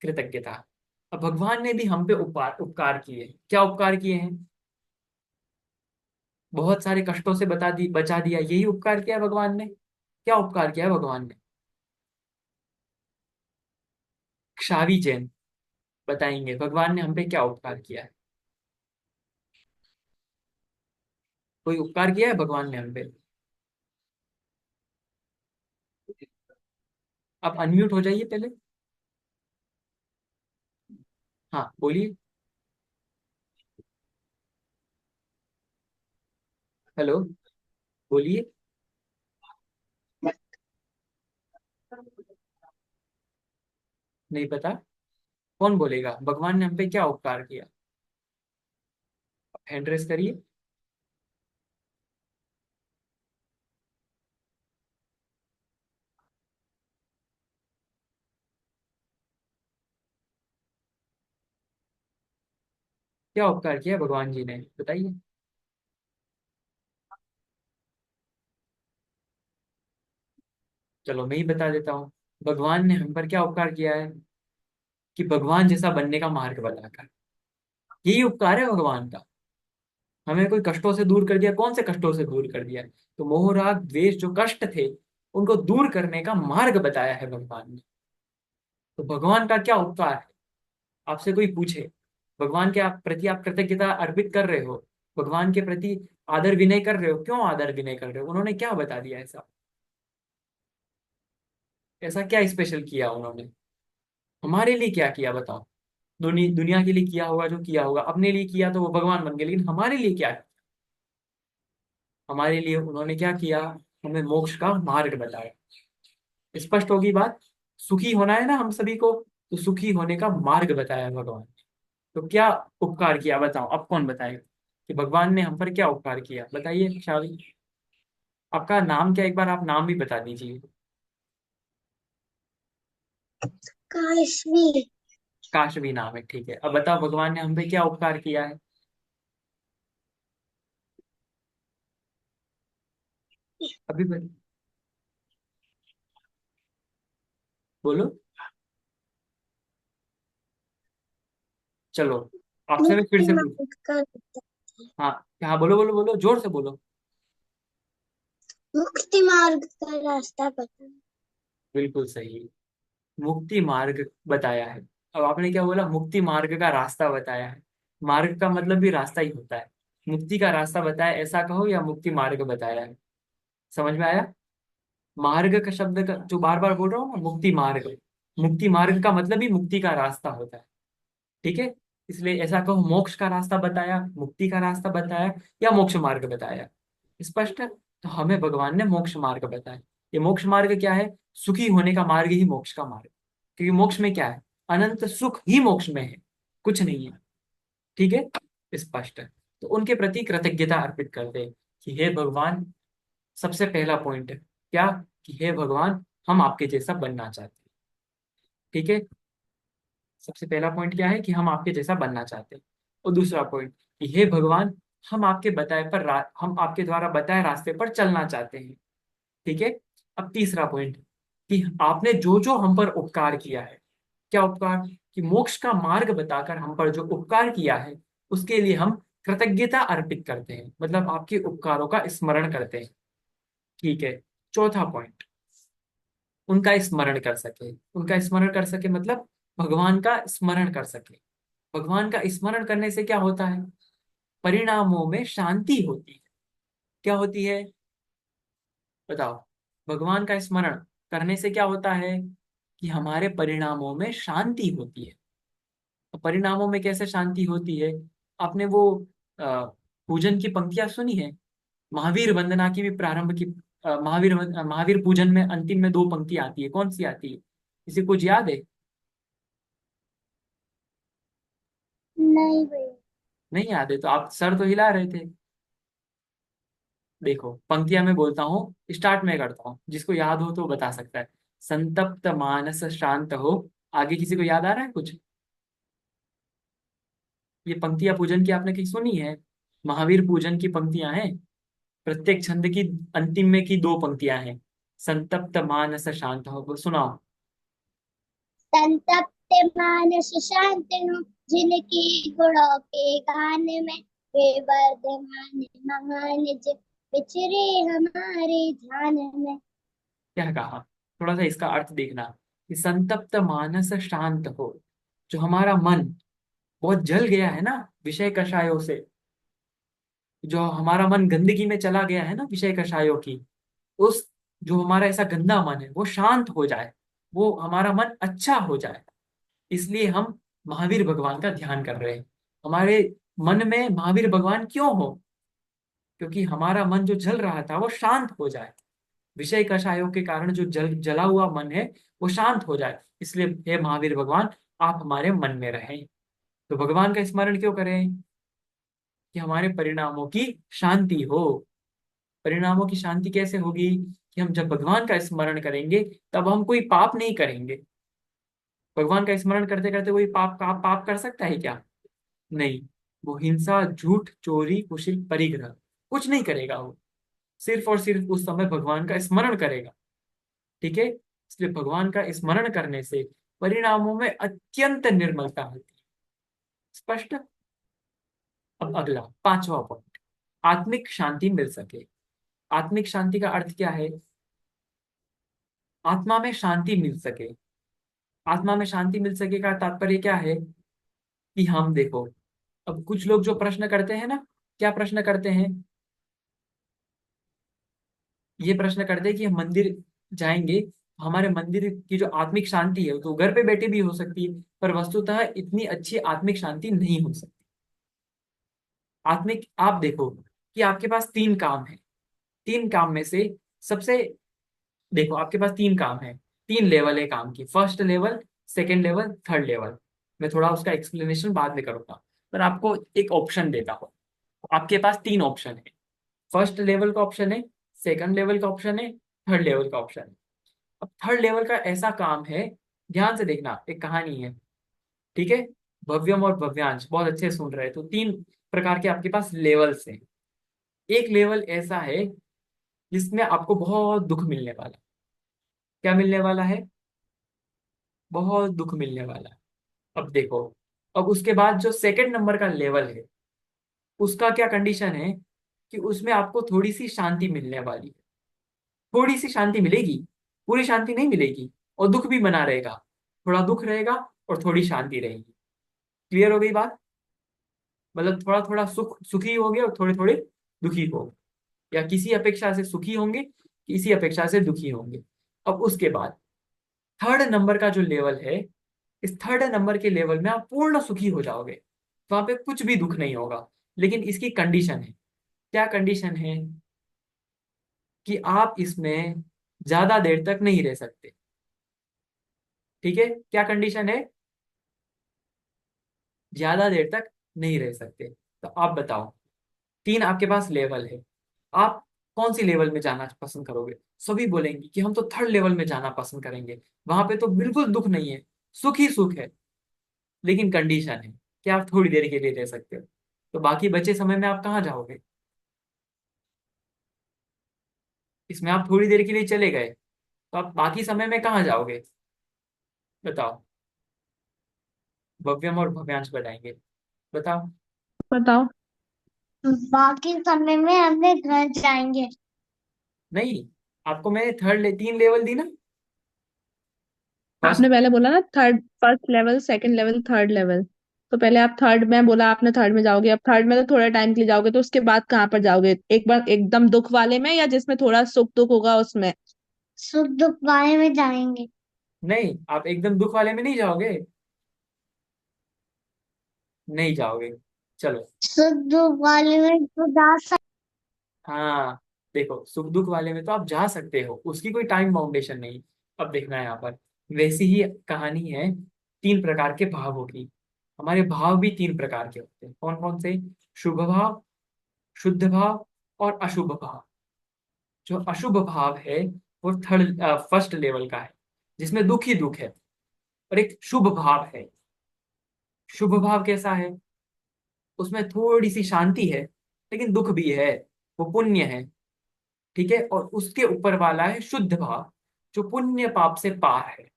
S1: कृतज्ञता। अब भगवान ने भी हम पे उपकार उपकार किए हैं। क्या उपकार किए हैं? बहुत सारे कष्टों से बचा दिया, यही उपकार किया है भगवान ने। क्या उपकार किया है भगवान ने? क्षावी जैन बताएंगे भगवान ने हम पे क्या उपकार किया है। कोई उपकार किया है भगवान ने हम पे? आप अनम्यूट हो जाइए पहले। हाँ बोलिए। हेलो, बोलिए। नहीं पता? कौन बोलेगा भगवान ने हम पे क्या उपकार किया? हैंड रेस करिए। क्या उपकार किया भगवान जी ने, बताइए। चलो मैं ही बता देता हूँ। भगवान ने हम पर क्या उपकार किया है कि भगवान जैसा बनने का मार्ग बताकर। यही उपकार है भगवान का। हमें कोई कष्टों से दूर कर दिया, कौन से कष्टों से दूर कर दिया? तो मोह राग द्वेष जो कष्ट थे, उनको दूर करने का मार्ग बताया है भगवान ने। तो भगवान का क्या उपकार है? आपसे कोई पूछे, भगवान के प्रति आप कृतज्ञता अर्पित कर रहे हो, भगवान के प्रति आदर विनय कर रहे हो, क्यों आदर विनय कर रहे हो? उन्होंने क्या बता दिया ऐसा? ऐसा क्या स्पेशल किया उन्होंने? हमारे लिए क्या किया बताओ? दुनिया के लिए किया होगा जो किया होगा, अपने लिए किया तो वो भगवान बन गए, लेकिन हमारे लिए क्या? हमारे लिए उन्होंने क्या किया? हमें मोक्ष का मार्ग बताया। स्पष्ट होगी बात? सुखी होना है ना हम सभी को, तो सुखी होने का मार्ग बताया भगवान ने। तो क्या उपकार किया बताओ, अब कौन बताएगा कि भगवान ने हम पर क्या उपकार किया? बताइए शादी। आपका नाम क्या, एक बार आप नाम भी बता दीजिए।
S2: काशवी।
S1: काशवी नाम है, ठीक है। अब बताओ भगवान ने हम पे क्या उपकार किया है? अभी बोलो। चलो आपसे मैं फिर
S2: मुक्ति
S1: से पूछ।
S2: मार्ग का
S1: हाँ हाँ, बोलो बोलो बोलो, जोर से बोलो।
S2: मुक्ति मार्ग का रास्ता बता।
S1: बिल्कुल सही, मुक्ति मार्ग बताया है। अब आपने क्या बोला? मुक्ति मार्ग का रास्ता बताया है। मार्ग का मतलब भी रास्ता ही होता है। मुक्ति का रास्ता बताया ऐसा कहो, या मुक्ति मार्ग बताया है? समझ में आया? मार्ग का शब्द का जो बार बार बोल रहा हूँ ना, मुक्ति मार्ग। मुक्ति मार्ग का मतलब ही मुक्ति का रास्ता होता है। ठीक है, इसलिए ऐसा कहो, मोक्ष का रास्ता बताया, मुक्ति का रास्ता बताया, या मोक्ष मार्ग बताया। स्पष्ट है? तो हमें भगवान ने मोक्ष मार्ग बताया। ये मोक्ष मार्ग क्या है? सुखी होने का मार्ग ही मोक्ष का मार्ग। क्योंकि मोक्ष में क्या है? अनंत सुख ही मोक्ष में है, कुछ नहीं है। ठीक है, स्पष्ट है। तो उनके प्रति कृतज्ञता अर्पित करते हैं कि हे भगवान, सबसे पहला पॉइंट है क्या? कि हे भगवान, हम आपके जैसा बनना चाहते हैं। ठीक है, सबसे पहला पॉइंट क्या है कि हम आपके जैसा बनना चाहते हैं। और दूसरा पॉइंट कि हे भगवान, हम आपके द्वारा बताए रास्ते पर चलना चाहते हैं। ठीक है। अब तीसरा पॉइंट कि आपने जो जो हम पर उपकार किया है। क्या उपकार? कि मोक्ष का मार्ग बताकर हम पर जो उपकार किया है, उसके लिए हम कृतज्ञता अर्पित करते हैं, मतलब आपके उपकारों का स्मरण करते हैं। ठीक है। चौथा पॉइंट, उनका स्मरण कर सके। उनका स्मरण कर सके मतलब भगवान का स्मरण कर सके। भगवान का स्मरण करने से क्या होता है? परिणामों में शांति होती है। क्या होती है बताओ? भगवान का स्मरण करने से क्या होता है कि हमारे परिणामों में शांति होती है। तो परिणामों में कैसे शांति होती है? आपने वो अ, पूजन की पंक्तियां सुनी है? महावीर वंदना की भी प्रारंभ की, महावीर पूजन में अंतिम में दो पंक्ति आती है, कौन सी आती है? किसी कुछ याद है?
S2: नहीं भैया।
S1: नहीं याद है तो आप सर तो हिला रहे थे। देखो पंक्तियां मैं बोलता हूँ, स्टार्ट में करता हूँ, जिसको याद हो तो बता सकता है। संतप्त मानस शांत हो। आगे किसी को याद आ रहा है कुछ? ये पंक्तियां पूजन की आपने कहीं सुनी है? महावीर पूजन की पंक्तियां हैं। प्रत्येक छंद की अंतिम में की दो पंक्तियां हैं। संतप्त मानस शांत हो, वो सुनाओ।
S2: संतप्त मानस शांत हो, जिनकी गुणों के गान में वे वर्धमान महान जग विचरे हमारे ध्यान में।
S1: क्या कहा? थोड़ा सा इसका अर्थ देखना कि संतप्त मानस शांत हो। जो हमारा मन बहुत जल गया है ना विषय कषायों से, जो हमारा मन गंदगी में चला गया है ना विषय कषायों की, उस जो हमारा ऐसा गंदा मन है वो शांत हो जाए, वो हमारा मन अच्छा हो जाए। इसलिए हम महावीर भगवान का ध्यान कर रहे हैं। हमारे मन में महावीर भगवान क्यों हो? क्योंकि हमारा मन जो जल रहा था वो शांत हो जाए। विषय कषायों के कारण जो जला हुआ मन है वो शांत हो जाए। इसलिए हे महावीर भगवान, आप हमारे मन में रहें। तो भगवान का स्मरण क्यों करें? कि हमारे परिणामों की शांति हो। परिणामों की शांति कैसे होगी? कि हम जब भगवान का स्मरण करेंगे तब हम कोई पाप नहीं करेंगे। भगवान का स्मरण करते करते कोई पाप कर सकता है क्या? नहीं। वो हिंसा, झूठ, चोरी, कुशिल, परिग्रह कुछ नहीं करेगा। वो सिर्फ और सिर्फ उस समय भगवान का स्मरण करेगा। ठीक है, इसलिए भगवान का स्मरण करने से परिणामों में अत्यंत निर्मलता होती है। स्पष्ट? अब अगला पांचवा पॉइंट, आत्मिक शांति मिल सके। आत्मिक शांति का अर्थ क्या है? आत्मा में शांति मिल सके। आत्मा में शांति मिल सके का तात्पर्य क्या है? कि हम देखो, अब कुछ लोग जो प्रश्न करते हैं ना, क्या प्रश्न करते हैं? ये प्रश्न करते हैं कि हम मंदिर जाएंगे, हमारे मंदिर की जो आत्मिक शांति है तो घर पे बैठे भी हो सकती है, पर वस्तुतः इतनी अच्छी आत्मिक शांति नहीं हो सकती। आत्मिक, आप देखो कि आपके पास तीन काम है। तीन काम में से सबसे, देखो आपके पास तीन काम है, तीन लेवल है काम की, first level, second level, third level. मैं थोड़ा उसका एक्सप्लेनेशन बाद में करूंगा, पर आपको एक ऑप्शन देता हूँ। आपके पास तीन ऑप्शन है। फर्स्ट लेवल का ऑप्शन है, सेकंड लेवल का ऑप्शन है, थर्ड लेवल का ऑप्शन है। अब थर्ड लेवल का ऐसा काम है, ध्यान से देखना, एक कहानी है। ठीक है, भव्यम और भव्यांश बहुत अच्छे से सुन रहे हैं। तो तीन प्रकार के आपके पास लेवल्स हैं। एक लेवल ऐसा है जिसमें आपको बहुत दुख मिलने वाला है। क्या मिलने वाला है? बहुत दुख मिलने वाला है। अब देखो, अब उसके बाद जो सेकंड नंबर का लेवल है, उसका क्या कंडीशन है? कि उसमें आपको थोड़ी सी शांति मिलने वाली है। थोड़ी सी शांति मिलेगी, पूरी शांति नहीं मिलेगी, और दुख भी बना रहेगा। थोड़ा दुख रहेगा और थोड़ी शांति रहेगी। क्लियर हो गई बात? मतलब थोड़ा थोड़ा सुखी होंगे और थोड़े थोड़े दुखी हो, या किसी अपेक्षा से सुखी होंगे, किसी अपेक्षा से दुखी होंगे। अब उसके बाद थर्ड नंबर का जो लेवल है, इस थर्ड नंबर के लेवल में आप पूर्ण सुखी हो जाओगे। वहां पे कुछ भी दुख नहीं होगा। लेकिन इसकी कंडीशन है। क्या कंडीशन है? कि आप इसमें ज्यादा देर तक नहीं रह सकते। ठीक है, क्या कंडीशन है? ज्यादा देर तक नहीं रह सकते। तो आप बताओ, तीन आपके पास लेवल है, आप कौन सी लेवल में जाना पसंद करोगे? सभी बोलेंगे कि हम तो थर्ड लेवल में जाना पसंद करेंगे, वहां पे तो बिल्कुल दुख नहीं है, सुख ही सुख है। लेकिन कंडीशन है कि आप थोड़ी देर के लिए रह सकते हो। तो बाकी बचे समय में आप कहाँ जाओगे? इसमें आप थोड़ी देर के लिए चले गए, तो आप बाकी समय में कहाँ जाओगे? बताओ। भव्यम और भव्यांश बताएंगे, बताओ।
S2: बताओ। बाकी समय में अपने घर जाएंगे।
S1: नहीं, आपको मैंने तीन लेवल दी ना। फर्स्ट।
S2: आपने पहले बोला ना third, first level, second level, third level. तो पहले आप थर्ड में बोला, आपने थर्ड में जाओगे। अब थर्ड में तो थोड़ा टाइम के लिए जाओगे, तो उसके बाद कहाँ पर जाओगे? एक बार एकदम दुख वाले में, या जिसमें थोड़ा सुख दुख होगा उसमें? सुख दुख वाले में जाएंगे।
S1: नहीं, आप एकदम दुख वाले में नहीं जाओगे, नहीं जाओगे। चलो।
S2: सुख दुख वाले में तो जा सकते।
S1: हाँ, देखो सुख दुख वाले में तो आप जा सकते हो, उसकी कोई टाइम बाउंडेशन नहीं। अब देखना है यहाँ पर, वैसी ही कहानी है तीन प्रकार के भावों की। हमारे भाव भी तीन प्रकार के होते हैं। कौन कौन से? शुभ भाव, शुद्ध भाव, और अशुभ भाव। जो अशुभ भाव है वो फर्स्ट लेवल का है, जिसमें दुख ही दुख है। और एक शुभ भाव है। शुभ भाव कैसा है? उसमें थोड़ी सी शांति है, लेकिन दुख भी है, वो पुण्य है। ठीक है, और उसके ऊपर वाला है शुद्ध भाव, जो पुण्य पाप से पार है।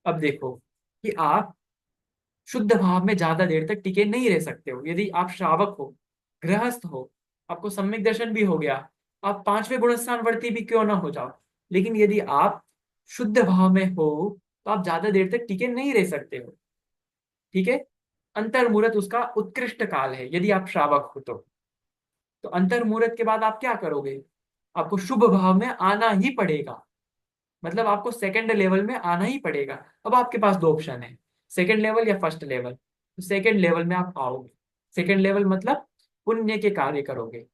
S1: अब देखो कि आप शुद्ध भाव में ज्यादा देर तक टिके नहीं रह सकते हो। यदि आप श्रावक हो, गृहस्थ हो, आपको सम्यक दर्शन भी हो गया, आप पांचवें गुणस्थान वर्ती भी क्यों ना हो जाओ, लेकिन यदि आप शुद्ध भाव में हो तो आप ज्यादा देर तक टिके नहीं रह सकते हो। ठीक है, अंतर मुहूर्त उसका उत्कृष्ट काल है यदि आप श्रावक हो तो अंतर मुहूर्त के बाद आप क्या करोगे? आपको शुभ भाव में आना ही पड़ेगा। मतलब आपको सेकंड लेवल में आना ही पड़ेगा। अब आपके पास दो ऑप्शन है, सेकंड लेवल या फर्स्ट लेवल। तो सेकंड लेवल में आप आओगे। सेकंड लेवल मतलब पुण्य के कार्य करोगे।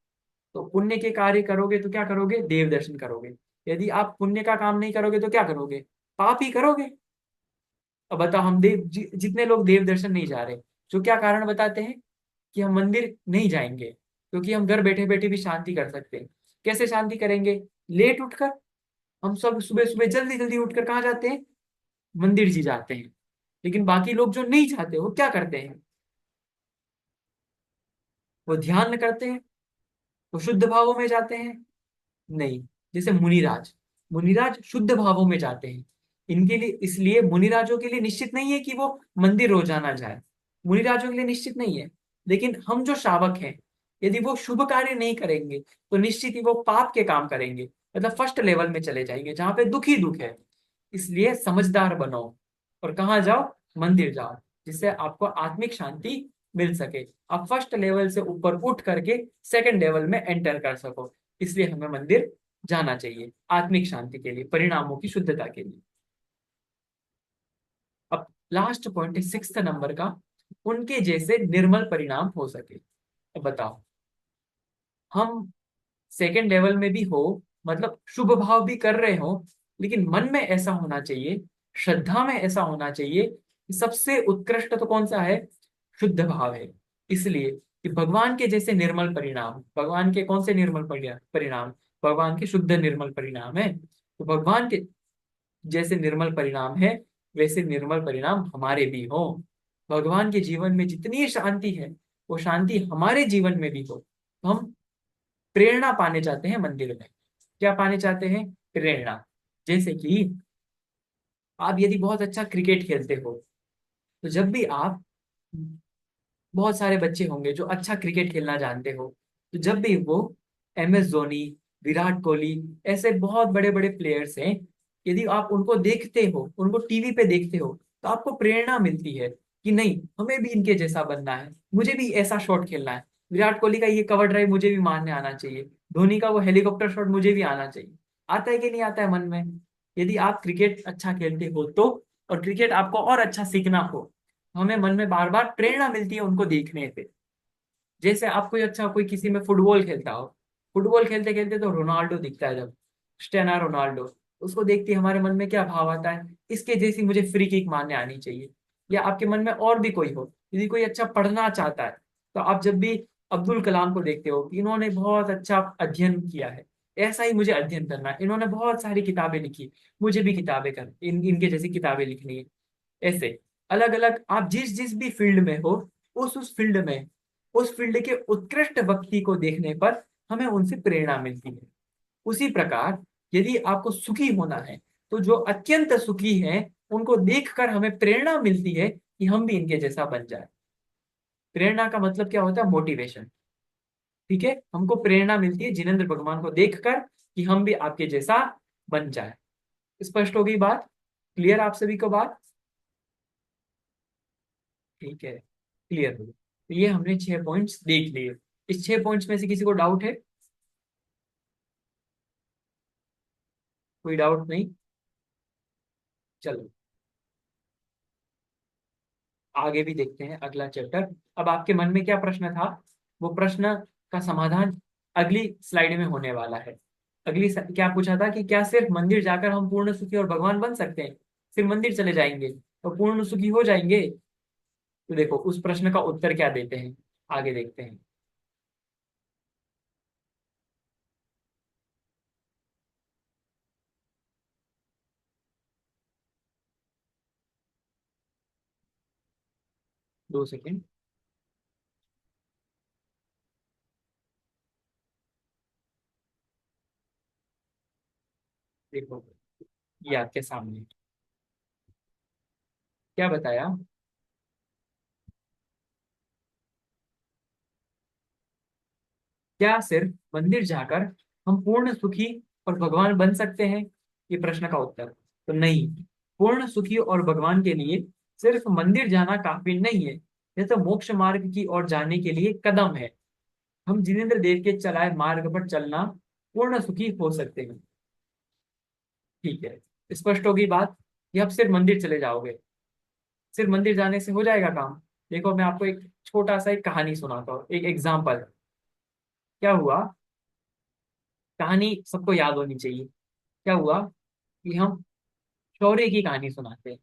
S1: तो पुण्य के कार्य करोगे तो क्या करोगे? देव दर्शन करोगे। यदि आप पुण्य का काम नहीं करोगे तो क्या करोगे? पाप ही करोगे। अब बताओ, हम जितने लोग देव दर्शन नहीं जा रहे, जो क्या कारण बताते हैं कि हम मंदिर नहीं जाएंगे, क्योंकि हम घर बैठे बैठे भी शांति कर सकते हैं। कैसे शांति करेंगे? लेट उठकर। हम सब सुबह सुबह जल्दी जल्दी उठकर कहाँ जाते हैं? मंदिर जी जाते हैं। लेकिन बाकी लोग जो नहीं जाते वो क्या करते हैं? वो ध्यान करते हैं, वो शुद्ध भावों में जाते हैं। नहीं, जैसे मुनिराज, मुनिराज शुद्ध भावों में जाते हैं। इनके लिए, इसलिए मुनिराजों के लिए निश्चित नहीं है कि वो मंदिर रोजाना जाए। मुनिराजों के लिए निश्चित नहीं है। लेकिन हम जो श्रावक हैं, यदि वो शुभ कार्य नहीं करेंगे तो निश्चित ही वो पाप के काम करेंगे, मतलब फर्स्ट लेवल में चले जाएंगे जहां पे दुख ही दुख है। इसलिए समझदार बनो और कहाँ जाओ? मंदिर जाओ, जिससे आपको आत्मिक शांति मिल सके। आप फर्स्ट लेवल से ऊपर उठ करके सेकंड लेवल में एंटर कर सको। इसलिए हमें मंदिर जाना चाहिए आत्मिक शांति के लिए, परिणामों की शुद्धता के लिए। अब लास्ट पॉइंट है 6th नंबर का, उनके जैसे निर्मल परिणाम हो सके। अब बताओ, हम सेकंड लेवल में भी हो, मतलब शुभ भाव भी कर रहे हो, लेकिन मन में ऐसा होना चाहिए, श्रद्धा में ऐसा होना चाहिए कि सबसे उत्कृष्ट तो कौन सा है? शुद्ध भाव है। इसलिए कि भगवान के जैसे निर्मल परिणाम, भगवान के कौन से निर्मल परिणाम? भगवान के शुद्ध निर्मल परिणाम है। तो भगवान के जैसे निर्मल परिणाम है, वैसे निर्मल परिणाम हमारे भी हो। भगवान के जीवन में जितनी शांति है, वो शांति हमारे जीवन में भी हो। तो हम प्रेरणा पाने जाते हैं मंदिर में। क्या पाने चाहते हैं? प्रेरणा। जैसे कि आप यदि बहुत अच्छा क्रिकेट खेलते हो, तो जब भी आप, बहुत सारे बच्चे होंगे जो अच्छा क्रिकेट खेलना जानते हो, तो जब भी वो MS धोनी, विराट कोहली, ऐसे बहुत बड़े बड़े प्लेयर्स हैं, यदि आप उनको देखते हो, उनको टीवी पे देखते हो, तो आपको प्रेरणा मिलती है कि नहीं, हमें भी इनके जैसा बनना है, मुझे भी ऐसा शॉट खेलना है। विराट कोहली का ये कवर ड्राइव मुझे भी मारने आना चाहिए, धोनी का वो हेलीकॉप्टर शॉट मुझे भी आना चाहिए। आता है कि नहीं आता है मन में? यदि आप क्रिकेट अच्छा खेलते हो तो, और क्रिकेट आपको और अच्छा सीखना हो, हमें मन में बार बार प्रेरणा मिलती है उनको देखने से। जैसे आप कोई अच्छा, कोई किसी में फुटबॉल खेलता हो, फुटबॉल खेलते खेलते तो रोनाल्डो दिखता है, जब क्रिस्टियानो रोनाल्डो, उसको देखते ही हमारे मन में क्या भाव आता है? इसके जैसी मुझे फ्री किक मारने आनी चाहिए। या आपके मन में और भी कोई हो, यदि कोई अच्छा पढ़ना चाहता है, तो आप जब भी अब्दुल कलाम को देखते हो कि इन्होंने बहुत अच्छा अध्ययन किया है, ऐसा ही मुझे अध्ययन करना है, इन्होंने बहुत सारी किताबें लिखी, मुझे भी किताबें कर इनके जैसी किताबें लिखनी है। ऐसे अलग अलग आप जिस जिस भी फील्ड में हो, उस फील्ड में, उस फील्ड के उत्कृष्ट व्यक्ति को देखने पर हमें उनसे प्रेरणा मिलती है। उसी प्रकार यदि आपको सुखी होना है, तो जो अत्यंत सुखी हैं उनको देखकर हमें प्रेरणा मिलती है कि हम भी इनके जैसा बन जाए। प्रेरणा का मतलब क्या होता है? मोटिवेशन। ठीक है, हमको प्रेरणा मिलती है जिनेंद्र भगवान को देखकर कि हम भी आपके जैसा बन जाए। स्पष्ट होगी बात? क्लियर आप सभी को बात? ठीक है, क्लियर हो गया। तो ये हमने 6 पॉइंट्स देख लिए। इस 6 पॉइंट्स में से किसी को डाउट है? कोई डाउट नहीं? चलो आगे भी देखते हैं अगला चैप्टर। अब आपके मन में क्या प्रश्न था, वो प्रश्न का समाधान अगली स्लाइड में होने वाला है। क्या पूछा था कि क्या सिर्फ मंदिर जाकर हम पूर्ण सुखी और भगवान बन सकते हैं? सिर्फ मंदिर चले जाएंगे तो पूर्ण सुखी हो जाएंगे? तो देखो उस प्रश्न का उत्तर क्या देते हैं, आगे देखते हैं। 2 सेकेंड। देखो ये आपके सामने क्या बताया। क्या सिर्फ मंदिर जाकर हम पूर्ण सुखी और भगवान बन सकते हैं? ये प्रश्न का उत्तर तो नहीं। पूर्ण सुखी और भगवान के लिए सिर्फ मंदिर जाना काफी नहीं है, यह तो मोक्ष मार्ग की ओर जाने के लिए कदम है। हम जिनेंद्र देव के चलाए मार्ग पर चलना पूर्ण सुखी हो सकते हैं। ठीक है, स्पष्ट होगी बात? ये आप सिर्फ मंदिर चले जाओगे, सिर्फ मंदिर जाने से हो जाएगा काम? देखो मैं आपको एक छोटा सा एक कहानी सुनाता हूँ, एक एग्जाम्पल। क्या हुआ, कहानी सबको याद होनी चाहिए। क्या हुआ कि हम शौर्य की कहानी सुनाते,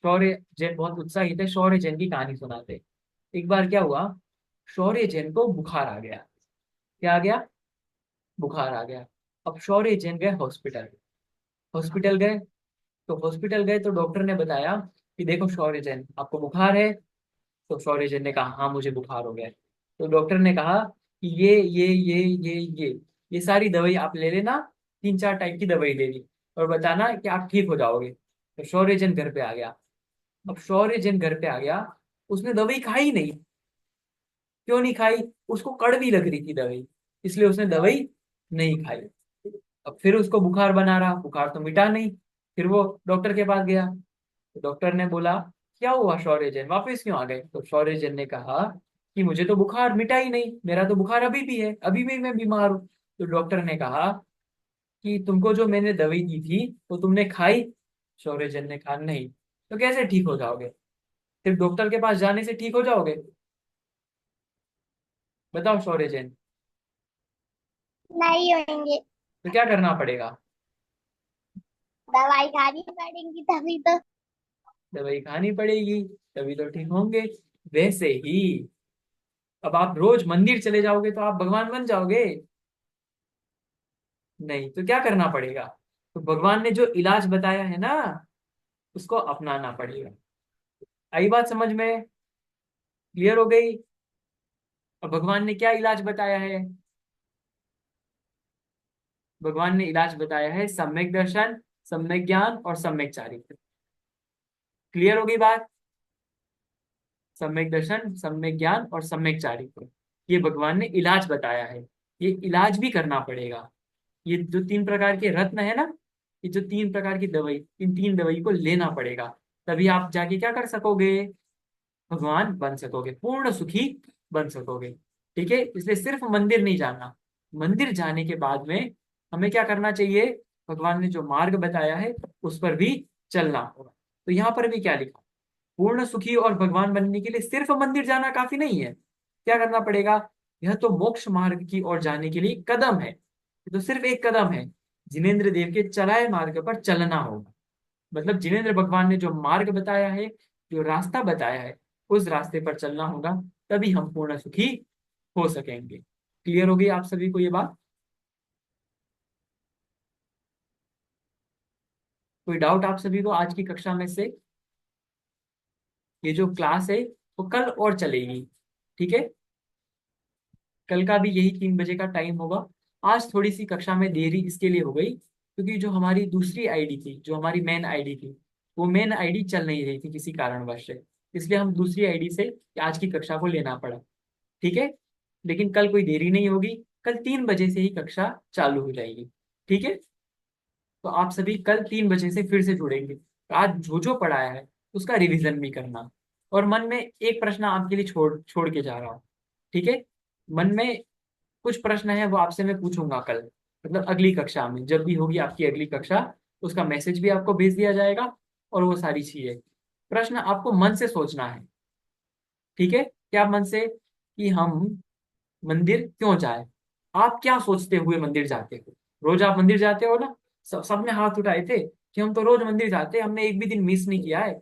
S1: शौर्य जैन बहुत उत्साहित थे, शौर्य जैन की कहानी सुनाते। एक बार क्या हुआ, शौर्य जैन को बुखार आ गया। क्या आ गया? बुखार आ गया। अब शौर्य जैन गए हॉस्पिटल। हॉस्पिटल गए तो डॉक्टर ने बताया कि देखो शौर्य जैन, आपको बुखार है। तो शौर्य जैन ने कहा हाँ मुझे बुखार हो गया है। तो डॉक्टर ने कहा कि ये सारी दवाई आप ले लेना, 3-4 टाइप की दवाई ले ली, और बताना कि आप ठीक हो जाओगे। तो शौर्य जैन घर पे आ गया। अब शौर्य जैन घर पे आ गया, उसने दवाई खाई नहीं। क्यों नहीं खाई? उसको कड़वी लग रही थी दवाई, इसलिए उसने दवाई नहीं खाई। अब फिर उसको बुखार बना रहा, बुखार तो मिटा नहीं। फिर वो डॉक्टर के पास गया, तो डॉक्टर ने बोला क्या हुआ शौर्य जैन, वापस क्यों आ गए? तो शौर्य जैन ने कहा कि मुझे तो बुखार मिटा ही नहीं, मेरा तो बुखार अभी भी है, अभी भी मैं बीमार हूँ। तो डॉक्टर ने कहा कि तुमको जो मैंने दवाई दी थी वो तुमने खाई? शौर्य जैन ने कहा नहीं। तो कैसे ठीक हो जाओगे? सिर्फ डॉक्टर के पास जाने से ठीक हो जाओगे? बताओ शौर्य जैन।
S2: नहीं होंगे।
S1: तो क्या करना पड़ेगा?
S2: दवाई खानी पड़ेगी तभी तो।
S1: दवाई खानी पड़ेगी, तभी तो ठीक होंगे। वैसे ही अब आप रोज मंदिर चले जाओगे तो आप भगवान बन जाओगे? नहीं। तो क्या करना पड़ेगा? तो भगवान ने जो इलाज बताया है ना, उसको अपनाना पड़ेगा। आई बात समझ में? क्लियर हो गई? अब भगवान ने क्या इलाज बताया है? भगवान ने इलाज बताया है सम्यक दर्शन, सम्यक ज्ञान और सम्यक चारित्र। क्लियर हो गई बात? सम्यक दर्शन, सम्यक ज्ञान और सम्यक चारित्र, ये भगवान ने इलाज बताया है। ये इलाज भी करना पड़ेगा। ये जो 3 प्रकार के रत्न है ना, ये जो 3 प्रकार की दवाई, इन 3 दवाई को लेना पड़ेगा। तभी आप जाके क्या कर सकोगे? भगवान बन सकोगे, पूर्ण सुखी बन सकोगे। ठीक है, इसलिए सिर्फ मंदिर नहीं जाना। मंदिर जाने के बाद में हमें क्या करना चाहिए? भगवान ने जो मार्ग बताया है उस पर भी चलना होगा। तो यहाँ पर भी क्या लिखा? पूर्ण सुखी और भगवान बनने के लिए सिर्फ मंदिर जाना काफी नहीं है। क्या करना पड़ेगा? यह तो मोक्ष मार्ग की ओर जाने के लिए कदम है, ये तो सिर्फ एक कदम है। जिनेन्द्र देव के चलाए मार्ग पर चलना होगा। मतलब जिनेन्द्र भगवान ने जो मार्ग बताया है, जो रास्ता बताया है, उस रास्ते पर चलना होगा, तभी हम पूर्ण सुखी हो सकेंगे। क्लियर हो गई आप सभी को ये बात? कोई डाउट आप सभी को आज की कक्षा में से? ये जो क्लास है वो कल और चलेगी। ठीक है, कल का भी यही 3 बजे का टाइम होगा। आज थोड़ी सी कक्षा में देरी इसके लिए हो गई क्योंकि जो हमारी दूसरी आईडी थी, जो हमारी मेन आईडी थी, वो मेन आईडी चल नहीं रही थी किसी कारणवश से। इसलिए हम दूसरी आईडी से आज की कक्षा को लेना पड़ा। ठीक है, लेकिन कल कोई देरी नहीं होगी। कल 3 बजे से ही कक्षा चालू हो जाएगी। ठीक है, तो आप सभी कल 3 बजे से फिर से जुड़ेंगे। आज जो जो पढ़ाया है उसका रिवीजन भी करना। और मन में एक प्रश्न आपके लिए छोड़ छोड़ के जा रहा हूँ। ठीक है, मन में कुछ प्रश्न है वो आपसे मैं पूछूंगा कल, मतलब अगली कक्षा में, जब भी होगी आपकी अगली कक्षा, उसका मैसेज भी आपको भेज दिया जाएगा। और वो सारी चीजें, प्रश्न आपको मन से सोचना है। ठीक है, क्या मन से कि हम मंदिर क्यों जाए? आप क्या सोचते हुए मंदिर जाते हो? रोज आप मंदिर जाते हो ना? सबने हाथ उठाए थे कि हम तो रोज मंदिर जाते हैं, हमने एक भी दिन मिस नहीं किया है,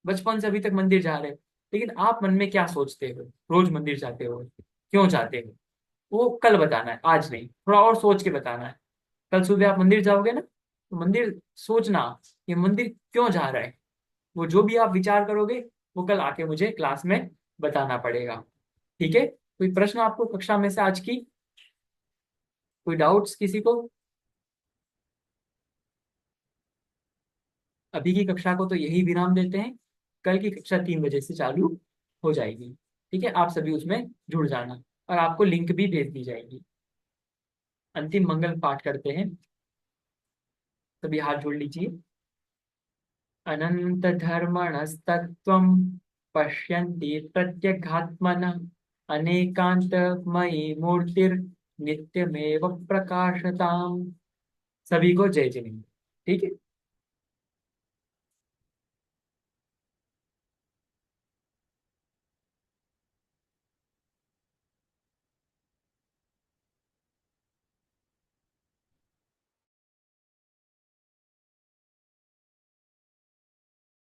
S1: बचपन से अभी तक मंदिर जा रहे हैं। लेकिन आप मन में क्या सोचते हो रोज मंदिर जाते हो, क्यों जाते हो? वो कल बताना है, आज नहीं, थोड़ा और सोच के बताना है। कल सुबह आप मंदिर जाओगे ना, तो मंदिर सोचना कि मंदिर क्यों जा रहा है। वो जो भी आप विचार करोगे वो कल आके मुझे क्लास में बताना पड़ेगा। ठीक है, कोई प्रश्न आपको कक्षा में से आज की? कोई डाउट्स किसी को? अभी की कक्षा को तो यही विराम देते हैं। कल की कक्षा 3 बजे से चालू हो जाएगी। ठीक है, आप सभी उसमें जुड़ जाना, और आपको लिंक भी भेज दी जाएगी। अंतिम मंगल पाठ करते हैं। सभी हाथ जोड़ लीजिए। अनंत धर्मणस्तत्त्वं पश्यन्ति प्रत्यगात्मनः अनेकांतमयी मूर्तिर्नित्यमेव प्रकाशताम्। सभी को जय जिनेन्द्र। ठीक है।